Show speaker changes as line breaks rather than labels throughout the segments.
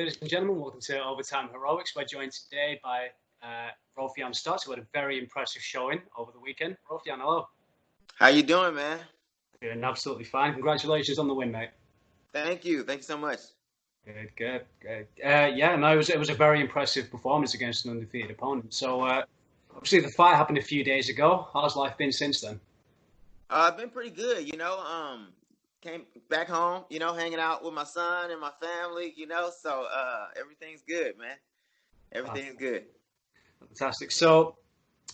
Ladies and gentlemen, welcome to Overtime Heroics. We're joined today by Raufeon Stots, who had a very impressive showing over the weekend. Raufeon, hello.
How you doing, man?
Doing absolutely fine. Congratulations on the win, mate.
Thank you. Thank you so much.
Good. It was a very impressive performance against an undefeated opponent. So, obviously, the fight happened a few days ago. How's life been since then?
I've been pretty good, came back home, hanging out with my son and my family, so everything's good, man. Everything's good.
Fantastic. So,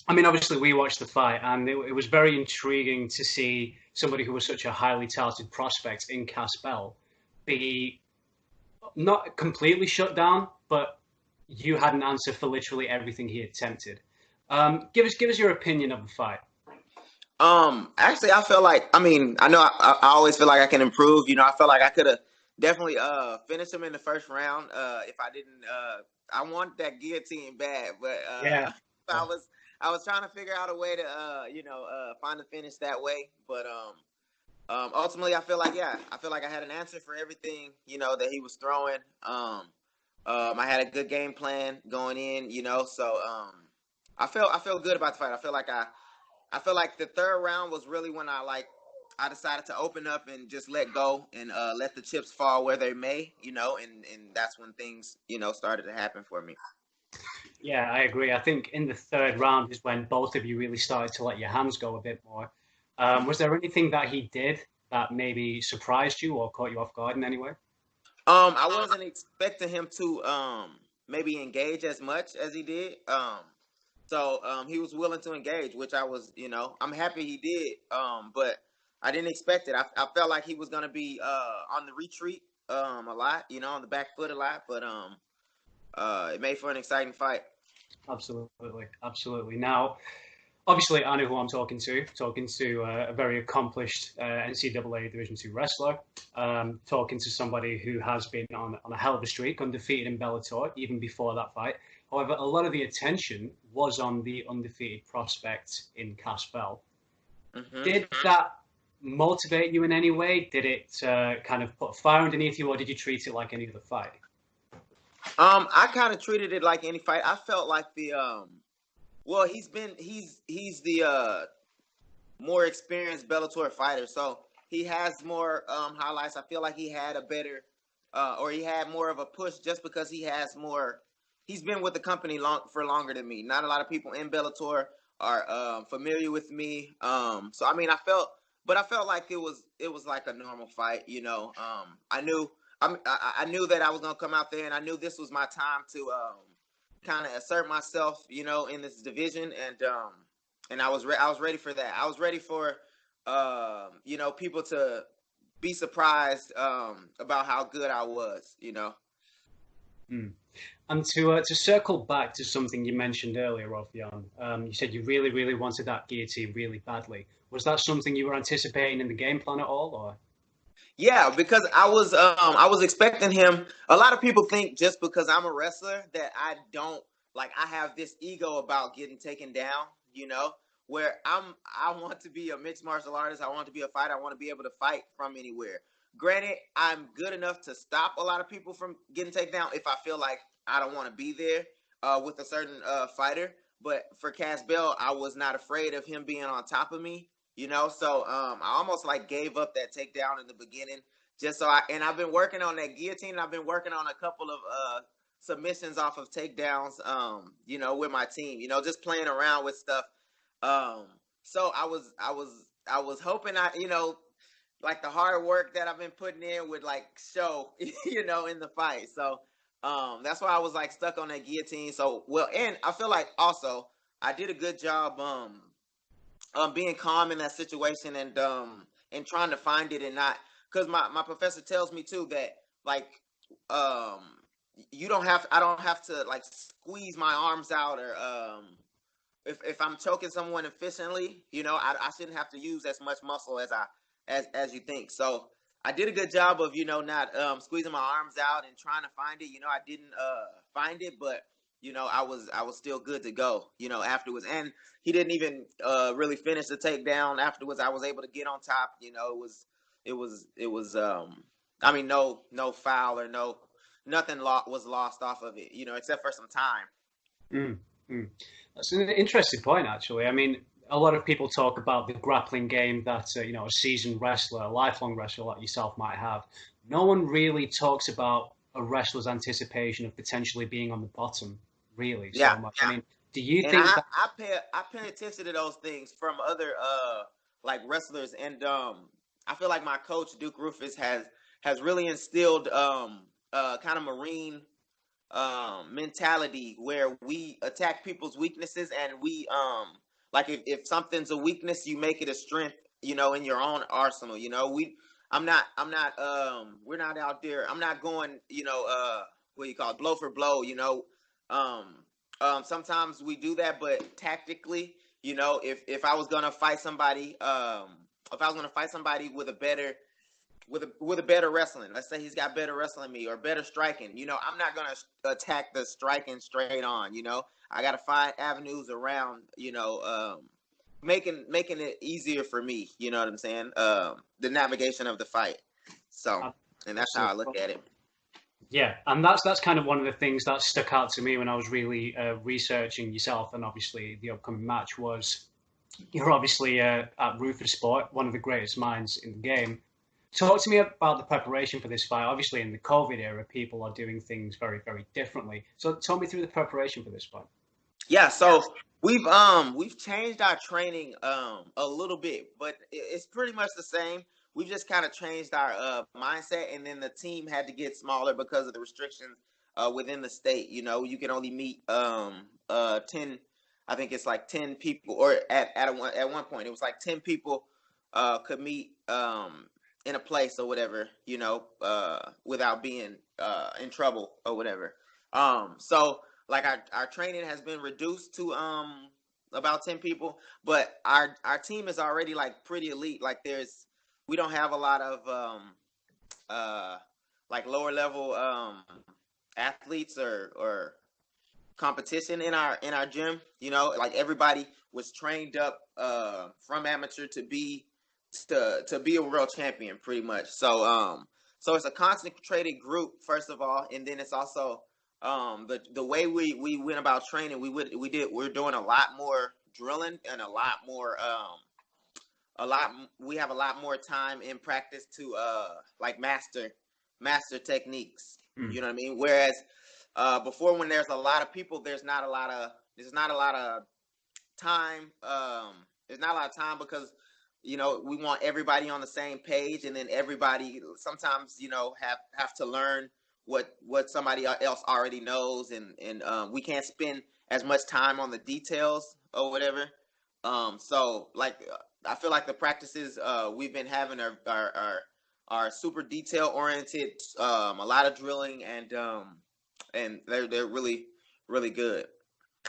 I mean, obviously, we watched the fight, and it was very intriguing to see somebody who was such a highly touted prospect in Caspel be not completely shut down, but you had an answer for literally everything he attempted. Give us your opinion of the fight.
Actually, I feel like, I know I always feel like I can improve. I felt like I could have definitely finished him in the first round if I didn't. I want that guillotine bad, but
Yeah.
I was trying to figure out a way to find a finish that way, but ultimately I feel like I had an answer for everything that he was throwing. I had a good game plan going in, so I feel good about the fight. I feel like the third round was really when I decided to open up and just let go and let the chips fall where they may, and that's when things, started to happen for me.
Yeah, I agree. I think in the third round is when both of you really started to let your hands go a bit more. Was there anything that he did that maybe surprised you or caught you off guard in any way?
I wasn't expecting him to maybe engage as much as he did. So he was willing to engage, which I was, I'm happy he did. But I didn't expect it. I felt like he was going to be on the retreat a lot, on the back foot a lot. But it made for an exciting fight.
Absolutely. Now, obviously, I know who I'm talking to a very accomplished NCAA Division II wrestler, talking to somebody who has been on a hell of a streak, undefeated in Bellator, even before that fight. However, a lot of the attention was on the undefeated prospect in Caspel. Mm-hmm. Did that motivate you in any way? Did it kind of put fire underneath you, or did you treat it like any other fight?
I kind of treated it like any fight. I felt like the he's the more experienced Bellator fighter, so he has more highlights. I feel like he had a better or he had more of a push just because he has more. He's been with the company for longer than me. Not a lot of people in Bellator are familiar with me. So I mean, I felt like it was like a normal fight. I knew that I was gonna come out there, and I knew this was my time to kind of assert myself, in this division, and I was ready for that. I was ready for people to be surprised about how good I was.
And to circle back to something you mentioned earlier, Raufeon, you said you really, really wanted that guillotine really badly. Was that something you were anticipating in the game plan at all, or?
Yeah, because I was expecting him. A lot of people think just because I'm a wrestler that I have this ego about getting taken down, where I want to be a mixed martial artist. I want to be a fighter. I want to be able to fight from anywhere. Granted, I'm good enough to stop a lot of people from getting taken down if I feel like I don't want to be there with a certain fighter. But for Caspel, I was not afraid of him being on top of me. So I almost gave up that takedown in the beginning just so I've been working on that guillotine. And I've been working on a couple of submissions off of takedowns, with my team, just playing around with stuff. So I was hoping the hard work that I've been putting in would show, in the fight. So that's why I was stuck on that guillotine. So, and I feel like also I did a good job being calm in that situation and trying to find it and not, because my professor tells me too that I don't have to squeeze my arms out or if I'm choking someone efficiently, I shouldn't have to use as much muscle as you think. So I did a good job of not squeezing my arms out and trying to find it. I didn't find it, but I was still good to go, afterwards. And he didn't even really finish the takedown afterwards. I was able to get on top. It was no foul or no nothing was lost off of it, except for some time.
Mm, mm. That's an interesting point, actually. I mean, a lot of people talk about the grappling game that a seasoned wrestler, a lifelong wrestler like yourself might have. No one really talks about a wrestler's anticipation of potentially being on the bottom, really,
Yeah,
so much. I mean, do you
and
think
I
that?
I pay attention to those things from other like wrestlers, and I feel like my coach Duke Rufus has really instilled kind of Marine mentality where we attack people's weaknesses, and we like if something's a weakness, you make it a strength, in your own arsenal. We're not out there. I'm not going, what do you call it, blow for blow, um sometimes we do that, but tactically, if I was gonna fight somebody, with a better wrestling. Let's say he's got better wrestling than me or better striking. I'm not gonna attack the striking straight on. I gotta find avenues around. Making it easier for me. You know what I'm saying? The navigation of the fight. So, and that's how I look at it.
Yeah, and that's kind of one of the things that stuck out to me when I was really researching yourself, and obviously the upcoming match was you're obviously at Rufus Sport, one of the greatest minds in the game. Talk to me about the preparation for this fight. Obviously, in the COVID era, people are doing things very, very differently. So, talk me through the preparation for this fight.
Yeah, so we've changed our training a little bit, but it's pretty much the same. We've just kind of changed our mindset, and then the team had to get smaller because of the restrictions within the state. You can only meet 10. I think it's like 10 people, or at one point it was like 10 people could meet in a place or whatever, without being in trouble or whatever. So like our training has been reduced to about 10 people, but our team is already like pretty elite. Like we don't have a lot of like lower level athletes or competition in our gym. Like everybody was trained up from amateur to be a world champion pretty much. So it's a concentrated group first of all, and then it's also the way we went about training. We're doing a lot more drilling and we have a lot more time in practice to like master techniques. You know what I mean? Whereas before, when there's a lot of people, there's not a lot of time. There's not a lot of time because we want everybody on the same page, and then everybody sometimes have to learn what somebody else already knows, and we can't spend as much time on the details or whatever. So like I feel like the practices we've been having are super detail oriented, a lot of drilling, and they're really, really good.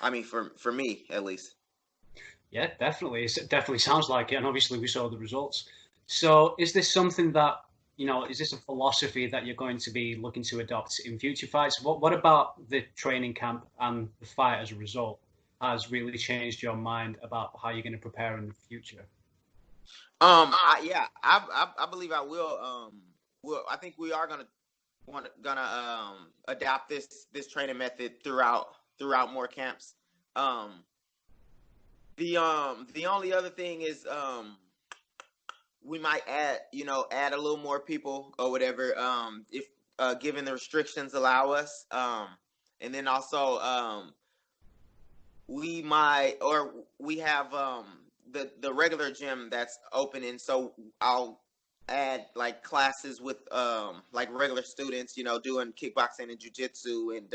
I mean, for me at least.
Yeah, definitely. It definitely sounds like it, and obviously we saw the results. So, is this something that is this a philosophy that you're going to be looking to adopt in future fights? What about the training camp and the fight as a result has really changed your mind about how you're going to prepare in the future?
I believe I will. I think we are gonna adapt this training method throughout more camps. Um, the only other thing is we might add a little more people or whatever, if given the restrictions allow us, and then also we have the regular gym that's open, and so I'll add like classes with like regular students, doing kickboxing and jiu-jitsu and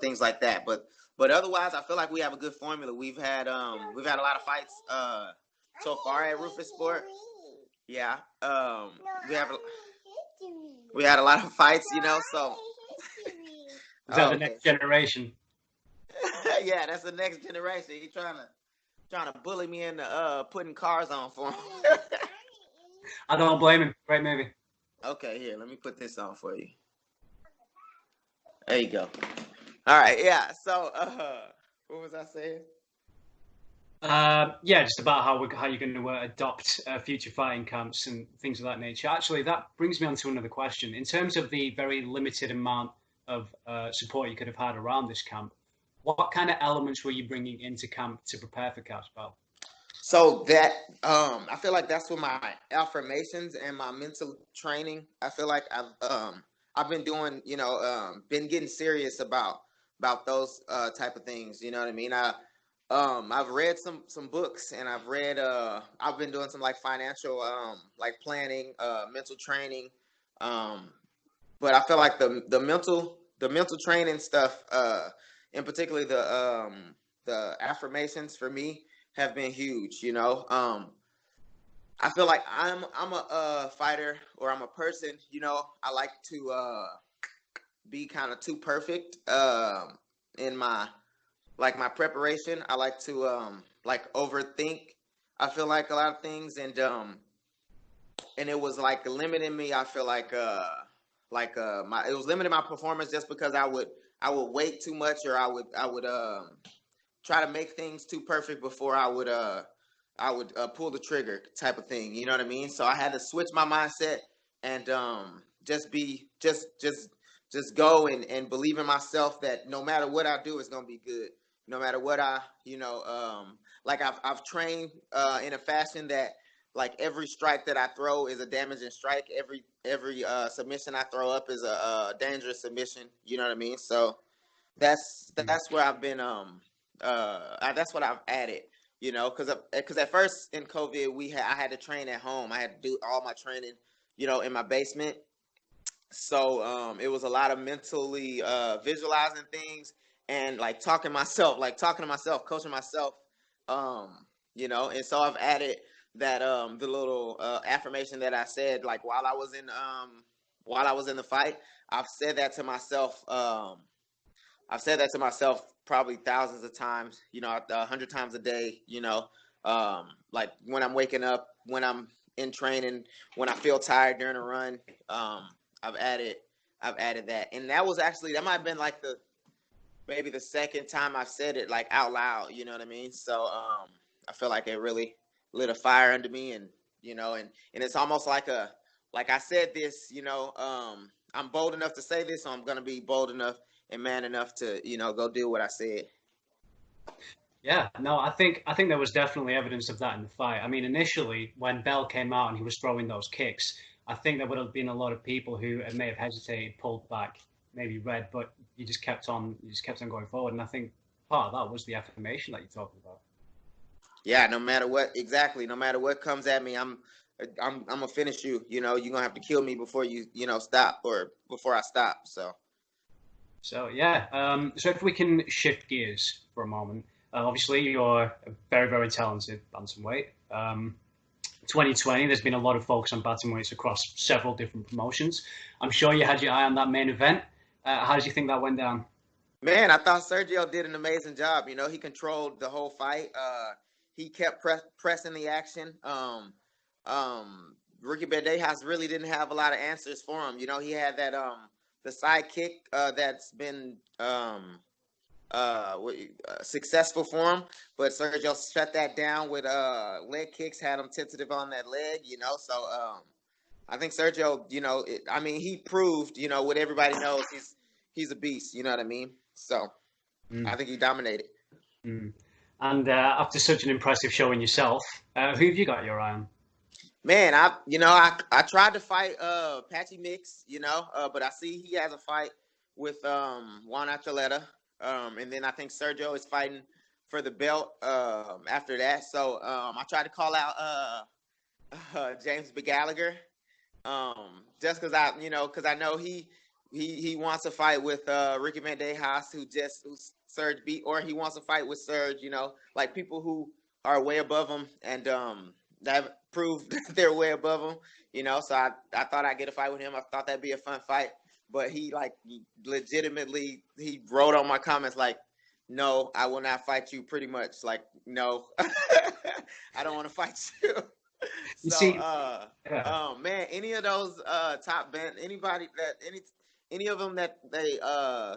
things like that. But otherwise, I feel like we have a good formula. We've had a lot of fights so far at Rufus Sport. Yeah, we have we had a lot of fights, so.
Is that the next generation?
Yeah, that's the next generation. He's trying to bully me into putting cars on for him.
I don't blame him. Great movie.
Okay, here, let me put this on for you. There you go. All right, yeah. So, what was I saying?
Yeah, just about how you're going to adopt future fighting camps and things of that nature. Actually, that brings me on to another question. In terms of the very limited amount of support you could have had around this camp, what kind of elements were you bringing into camp to prepare for Caspal?
So that I feel like that's what my affirmations and my mental training. I feel like I've been doing, been getting serious about those type of things. You know what I mean? I've read some books, and I've been doing some like financial like planning, mental training. Um, but I feel like the mental training stuff, in particular the affirmations for me have been huge. I feel like I'm a fighter, or I'm a person. I like to be kind of too perfect in my preparation. I like to like overthink. I feel like a lot of things, and it was like limiting me. I feel like it was limiting my performance just because I would wait too much, or I would try to make things too perfect before I would pull the trigger type of thing. You know what I mean? So I had to switch my mindset and just go and believe in myself that no matter what I do, it's gonna be good. No matter what like I've trained in a fashion that like every strike that I throw is a damaging strike. Every submission I throw up is a dangerous submission. You know what I mean? So that's where I've been. That's what I've added. Because at first in COVID I had to train at home. I had to do all my training, in my basement. So it was a lot of mentally visualizing things and like talking to myself, coaching myself. And so I've added that the little affirmation that I said like while I was in the fight. I've said that to myself. I've said that to myself probably thousands of times, 100 times a day, like when I'm waking up, when I'm in training, when I feel tired during a run. I've added, I've added that. And that might have been like maybe the second time I've said it like out loud, you know what I mean? So, I feel like it really lit a fire under me, and it's almost like I said this, I'm bold enough to say this, so I'm going to be bold enough and man enough to go do what I said.
Yeah, no, I think there was definitely evidence of that in the fight. I mean, initially when Bell came out and he was throwing those kicks, I think there would have been a lot of people who may have hesitated, pulled back, maybe read, but you just kept on going forward. And I think part of that was the affirmation that you're talking about.
Yeah, no matter what, exactly, no matter what comes at me, I'm gonna finish you. You're gonna have to kill me before stop, or before I stop. So
So yeah, so if we can shift gears for a moment, obviously you're a very, very talented bantamweight. 2020, there's been a lot of focus on bantamweights across several different promotions. I'm sure you had your eye on that main event. How did you think that went down?
man, I thought Sergio did an amazing job. He controlled the whole fight. He kept pressing the action. Ricky Bandejas really didn't have a lot of answers for him. He had that the side kick that's been successful for him, but Sergio shut that down with leg kicks, had him tentative on that leg. So I think Sergio, I mean, he proved, what everybody knows, he's a beast. You know what I mean? So I
Mm,
think he dominated.
mm. And after such an impressive showing yourself, who have you got your eye on?
Man, I tried to fight Patchy Mix, but I see he has a fight with Juan Archuleta. And then I think Sergio is fighting for the belt after that. So I tried to call out James Gallagher, just because I know he wants to fight with Ricky Bandejas, who Serge beat, or he wants to fight with Serge. Like people who are way above him, and that proved they're way above him. So I thought I'd get a fight with him. I thought that'd be a fun fight, but he like legitimately he wrote on my comments like, "No, I will not fight you." Pretty much like, "No, I don't want to fight you."
You
So,
see, yeah.
man, any of those top band, any of them that they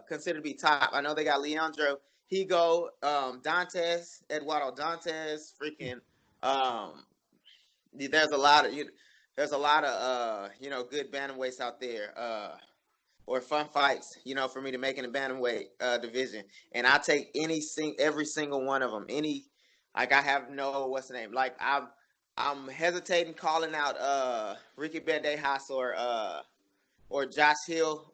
consider to be top. I know they got Leandro Higo, Dantes, Eduardo Dantes, freaking. There's a lot of good bantamweights out there. Or fun fights, for me to make in the bantamweight division, and I take every single one of them. I have no what's the name? Like I'm hesitating calling out Ricky Bandejas or Josh Hill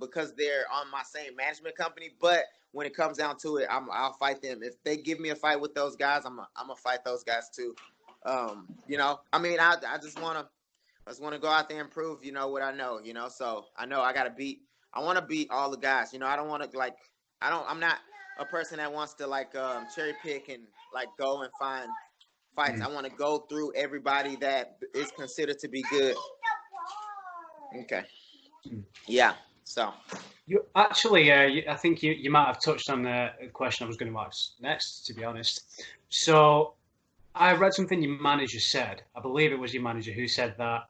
because they're on my same management company. But when it comes down to it, I'll fight them. If they give me a fight with those guys, I'm gonna fight those guys too. I just want to go out there and prove, what I know, So I know I want to beat all the guys, I don't want to I'm not a person that wants to cherry pick and go and find fights. I want to go through everybody that is considered to be good. Okay. Yeah. So.
You actually, I think you might have touched on the question I was going to ask next, to be honest. So I read something your manager said. I believe it was your manager who said that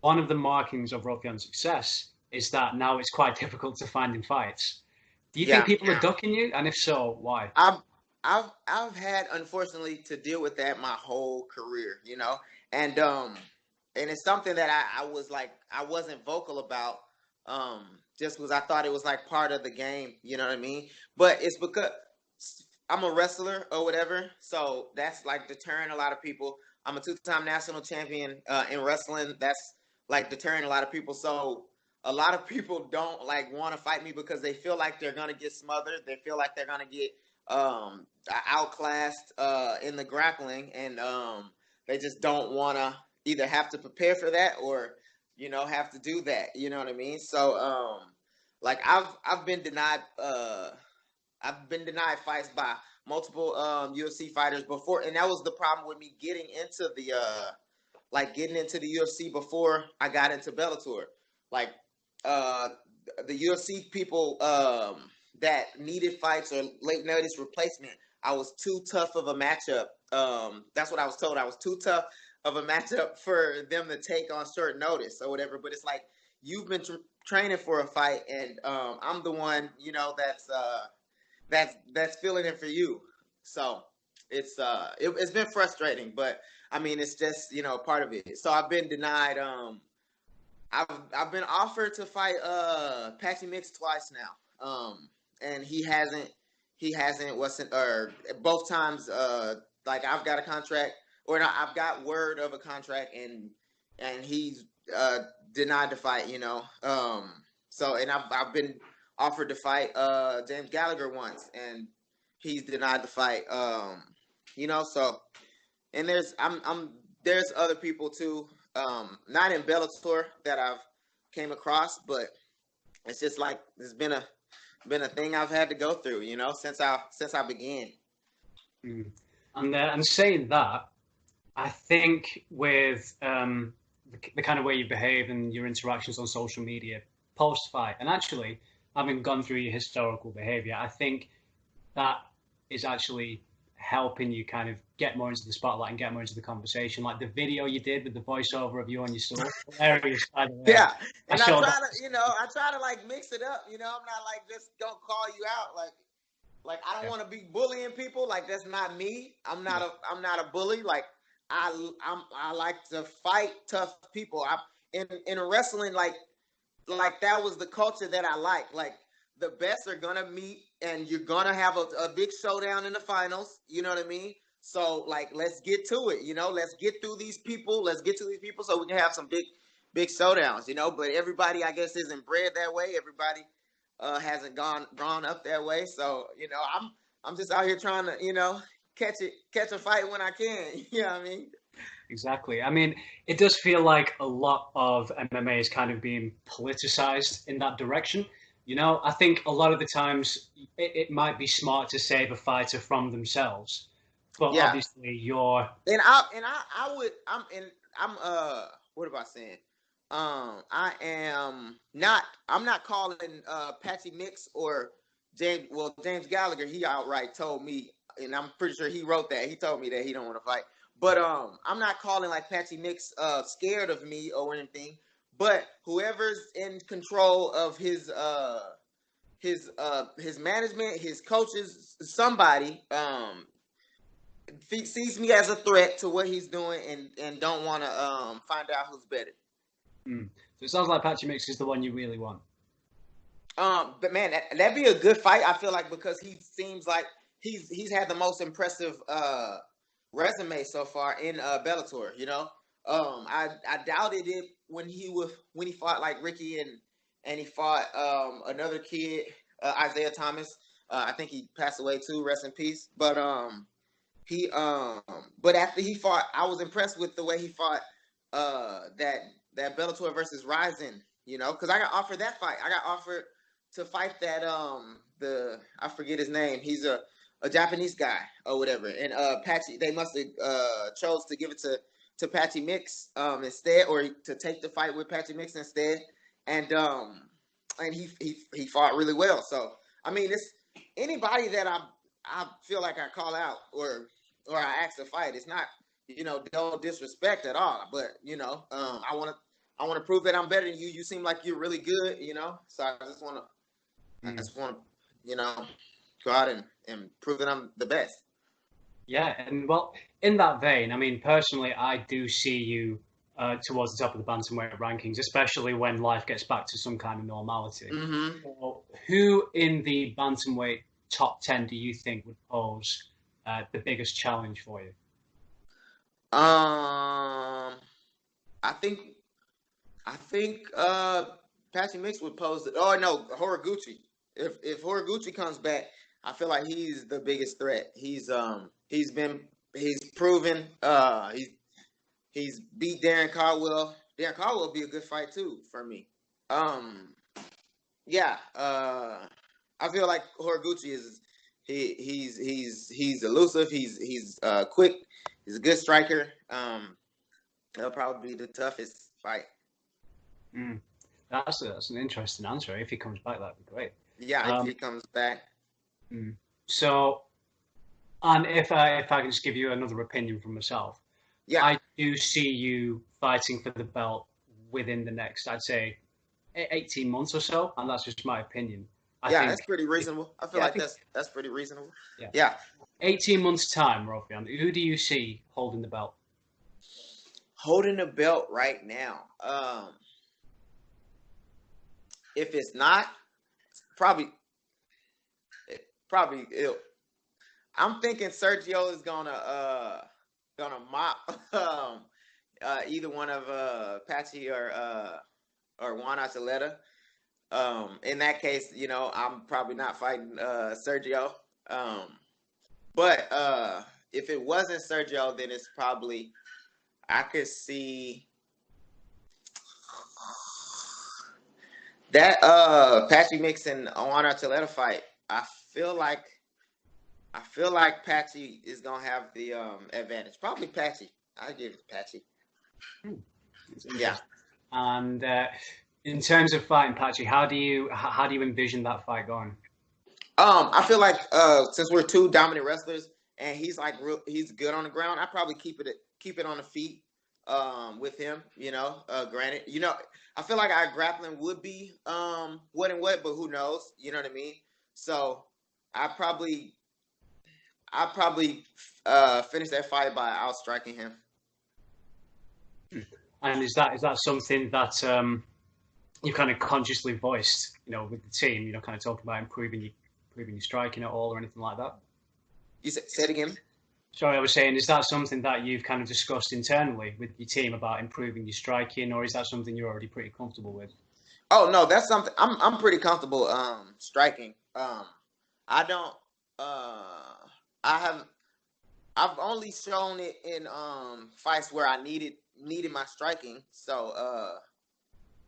one of the markings of Raufeon's success is that now it's quite difficult to find in fights. Do you think people are ducking you? And if so, why?
I've had, unfortunately, to deal with that my whole career, and it's something that I wasn't vocal about, just because I thought it was part of the game, you know what I mean? But it's because I'm a wrestler or whatever, so that's deterring a lot of people. I'm a 2-time national champion in wrestling. That's deterring a lot of people. So a lot of people don't want to fight me because they feel like they're gonna get smothered. They feel like they're gonna get outclassed in the grappling, and they just don't want to either have to prepare for that or have to do that. You know what I mean? So I've been denied fights by multiple UFC fighters before, and that was the problem with me getting into the UFC before I got into Bellator. The UFC people that needed fights or late notice replacement, I was too tough of a matchup. That's what I was told. I was too tough of a matchup for them to take on short notice or whatever. But it's you've been training for a fight, and I'm the one that's filling in for you. So it's been frustrating, but I mean it's just part of it. So I've been denied. I've been offered to fight Patchy Mix twice now, and he hasn't or both times I've got a contract or not, I've got word of a contract and he's denied the fight. So and I've been offered to fight James Gallagher once, and he's denied the fight. So and there's other people too, not in Bellator that I've came across, but it's just it's been a thing I've had to go through, since I began.
And saying that, I think with the kind of way you behave and your interactions on social media post-fight, and actually having gone through your historical behavior, I think that is actually helping you kind of get more into the spotlight and get more into the conversation. Like the video you did with the voiceover of you on your stool, hilarious, by the way.
Yeah, and I try to mix it up. I'm not just don't call you out. I don't want to be bullying people. That's not me. I'm not a bully. I like to fight tough people. In wrestling, that was the culture that I like. The best are gonna meet, and you're gonna have a big showdown in the finals. You know what I mean? So let's get to it. Let's get through these people. Let's get to these people so we can have some big showdowns. But everybody, I guess, isn't bred that way. Everybody hasn't grown up that way. So I'm just out here trying to catch a fight when I can. You know what I mean?
Exactly. I mean, it does feel like a lot of MMA is kind of being politicized in that direction. I think a lot of the times it might be smart to save a fighter from themselves, but obviously you're.
What am I saying? I'm not calling Patchy Mix or James Gallagher. He outright told me, and I'm pretty sure he wrote that. He told me that he don't want to fight. But I'm not calling Patchy Mix scared of me or anything. But whoever's in control of his his management, his coaches, somebody sees me as a threat to what he's doing and don't want to find out who's better.
So it sounds like Patchy Mix is the one you really want.
But man, that'd be a good fight. I feel like because he seems like he's had the most impressive resume so far in Bellator. You know, I doubted it when he fought like Ricky and he fought another kid, Isaiah Thomas. I think he passed away too. Rest in peace. But but after he fought, I was impressed with the way he fought that Bellator versus Ryzen. You know, because I got offered that fight. I got offered to fight that I forget his name. He's a Japanese guy or whatever. And Patchy, they must have chose to give it to Patchy Mix instead, or to take the fight with Patchy Mix instead. And he fought really well. So I mean, it's anybody that I feel like I call out or I ask to fight. It's not, you know, no disrespect at all. But you know, I want to prove that I'm better than you. You seem like you're really good, you know. So I just want to, you know, go out and prove that I'm the best.
Yeah, and well, in that vein, I mean, personally, I do see you towards the top of the bantamweight rankings, especially when life gets back to some kind of normality.
Mm-hmm.
So who in the bantamweight top 10 do you think would pose the biggest challenge for you?
I think Patchy Mix would pose. Oh no, Horiguchi. If Horiguchi comes back, I feel like he's the biggest threat. He's proven. He's beat Darren Caldwell. Darren Caldwell would be a good fight too for me. Yeah. I feel like Horiguchi he's elusive. He's quick. He's a good striker. That'll probably be the toughest fight.
That's an interesting answer. If he comes back, that'd be great.
Yeah, if he comes back.
So, and if I can just give you another opinion from myself,
yeah,
I do see you fighting for the belt within the next, I'd say, 18 months or so, and that's just my opinion. I think
that's pretty reasonable. I feel like that's pretty reasonable. Yeah.
18 months time, Raufeon. Who do you see holding the belt?
Holding the belt right now. If it's not, probably. I'm thinking Sergio is gonna mop either one of Patchy or Juan Archuleta. In that case, you know, I'm probably not fighting Sergio. But if it wasn't Sergio, then it's probably I could see that Patchy Mix and Juan Archuleta fight. I feel like Patchy is gonna have the advantage. Probably Patchy. I give it to Patchy. Yeah.
And in terms of fighting Patchy, how do you envision that fight going?
I feel like since we're two dominant wrestlers and he's he's good on the ground, I probably keep it on the feet with him. You know, granted, you know, I feel like our grappling would be what, but who knows? You know what I mean? So I probably finish that fight by outstriking him.
And is that something that you kind of consciously voiced, you know, with the team, you know, kind of talking about improving your striking at all or anything like that?
You say it again?
Sorry, I was saying, is that something that you've kind of discussed internally with your team about improving your striking, or is that something you're already pretty comfortable with?
Oh no, that's something I'm pretty comfortable striking. I don't I've only shown it in fights where I needed my striking. So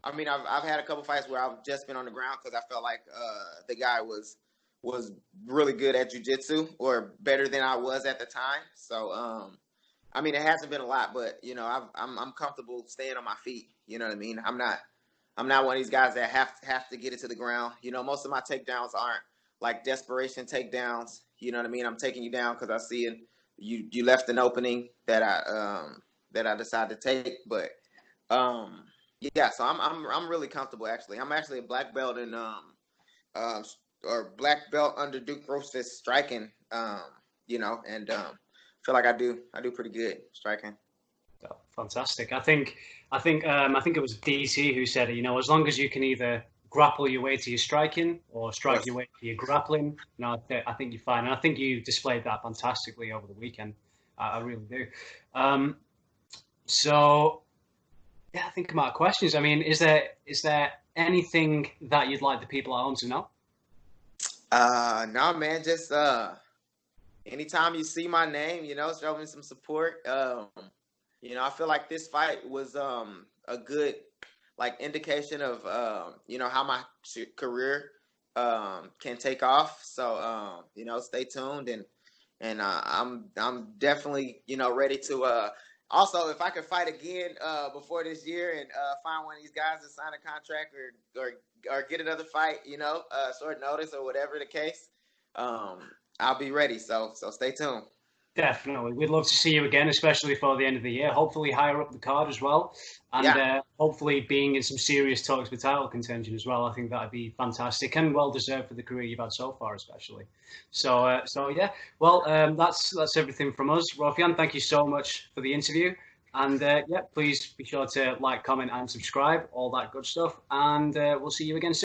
I mean I've had a couple fights where I've just been on the ground because I felt like the guy was really good at jiu-jitsu or better than I was at the time. So I mean it hasn't been a lot, but you know I'm comfortable staying on my feet. You know what I mean? I'm not one of these guys that have to get it to the ground. You know, most of my takedowns aren't like desperation takedowns. You know what I mean? I'm taking you down because I see it. You left an opening that I decided to take. But yeah, so I'm really comfortable actually. I'm actually a black belt in or black belt under Duke Rose's striking. You know, and feel like I do pretty good striking.
Oh, fantastic. I think it was DC who said it. You know, as long as you can either grapple your way to your striking or strike your way to your grappling, you know, I think you're fine. And I think you displayed that fantastically over the weekend. I really do. So, yeah, I think I'm out of questions. I mean, is there anything that you'd like the people at home to know?
No, man, just anytime you see my name, you know, show me some support. You know, I feel like this fight was a good like indication of you know, how my career can take off. So you know, stay tuned, and I'm definitely, you know, ready to also, if I could fight again before this year and find one of these guys to sign a contract or get another fight, you know, short notice or whatever the case, I'll be ready. So stay tuned.
Definitely. We'd love to see you again, especially for the end of the year. Hopefully higher up the card as well. And hopefully being in some serious talks for title contention as well. I think that'd be fantastic and well deserved for the career you've had so far, especially. So yeah. Well, that's everything from us. Raufeon, thank you so much for the interview. And yeah, please be sure to like, comment, and subscribe, all that good stuff. And we'll see you again soon.